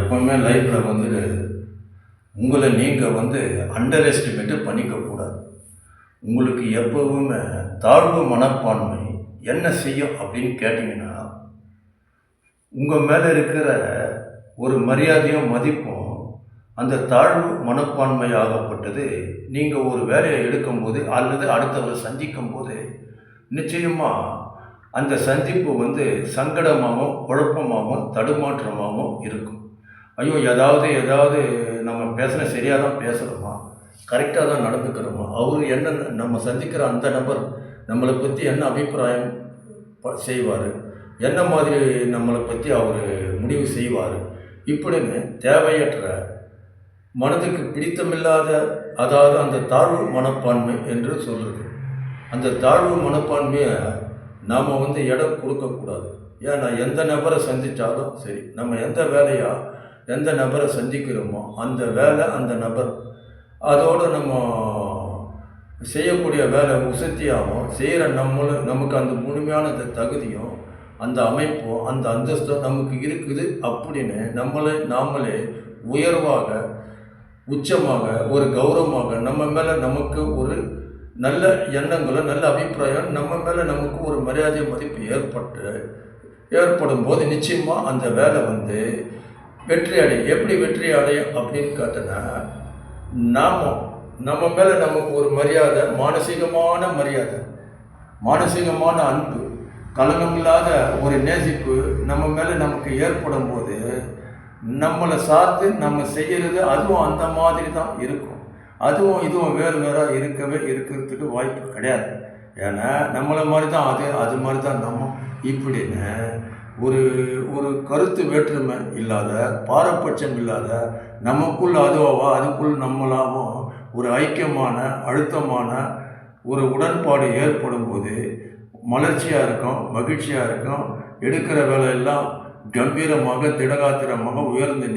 எப்போவுமே லைஃப்பில் உங்களை நீங்கள் அண்டர் எஸ்டிமேட்டு பண்ணிக்கக்கூடாது. உங்களுக்கு எப்போவுமே தாழ்வு மனப்பான்மை என்ன செய்யும் அப்படின்னு கேட்டிங்கன்னா, உங்கள் மேலே இருக்கிற ஒரு மரியாதையும் மதிப்பும் அந்த தாழ்வு மனப்பான்மை ஆகப்பட்டது நீங்கள் ஒரு வேலையை எடுக்கும்போது அல்லது அடுத்தவரை சந்திக்கும் போது நிச்சயமாக அந்த சந்திப்பு சங்கடமாகவும் குழப்பமாகவும் தடுமாற்றமாகவும் இருக்கும். ஐயோ ஏதாவது நம்ம பேசின சரியாக தான் பேசுகிறோமா, கரெக்டாக தான் நடந்துக்கிறோமா, அவர் என்ன நம்ம சந்திக்கிற அந்த நபர் நம்மளை பற்றி என்ன அபிப்பிராயம் செய்வார், என்ன மாதிரி நம்மளை பற்றி அவர் முடிவு செய்வார், இப்படின்னு தேவையற்ற மனதுக்கு பிடித்தமில்லாத அதாவது அந்த தாழ்வு மனப்பான்மை என்று சொல்கிறது. அந்த தாழ்வு மனப்பான்மையை நாம் இடம் கொடுக்கக்கூடாது. ஏன்னா எந்த நபரை சந்தித்தாலும் சரி, நம்ம எந்த நபரை சந்திக்கிறோமோ அந்த வேலை அந்த நபர் அதோடு நம்ம செய்யக்கூடிய வேலை உசத்தியாகவும் செய்கிற நமக்கு அந்த முழுமையான அந்த தகுதியும் அந்த அமைப்பும் அந்த அந்தஸ்தும் நமக்கு இருக்குது அப்படின்னு நாமளே உயர்வாக உச்சமாக ஒரு கௌரவமாக நம்ம மேலே நமக்கு ஒரு நல்ல எண்ணங்களோ நல்ல அபிப்பிராயம் நம்ம மேலே நமக்கு ஒரு மரியாதை மதிப்பு ஏற்படும் போது நிச்சயமாக அந்த வேலை வெற்றி அடையும். எப்படி வெற்றி அடையும் அப்படின்னு கேட்டோன்னா, நம்ம மேலே நமக்கு ஒரு மரியாதை, மானசீகமான அன்பு, கலங்கமில்லாத ஒரு நேசிப்பு நம்ம மேலே நமக்கு ஏற்படும் போது நம்மளை சார்ந்து நம்ம செய்கிறது அதுவும் அந்த மாதிரி தான் இருக்கும். அதுவும் இதுவும் வேறாக இருக்கிறதுக்கு வாய்ப்பு கிடையாது. ஏன்னா நம்மளை மாதிரி தான் அது மாதிரி தான் நம்ம இப்படின்னு ஒரு கருத்து வேற்றுமை இல்லாத, பாரபட்சம் இல்லாத, நமக்குள் அதுக்குள் நம்மளாகவும் ஒரு ஐக்கியமான அழுத்தமான ஒரு உடன்பாடு ஏற்படும் போது மலர்ச்சியாக இருக்கும், மகிழ்ச்சியாக இருக்கும். எடுக்கிற வேலையெல்லாம் கம்பீரமாக திடகாத்திரமாக உயர்ந்து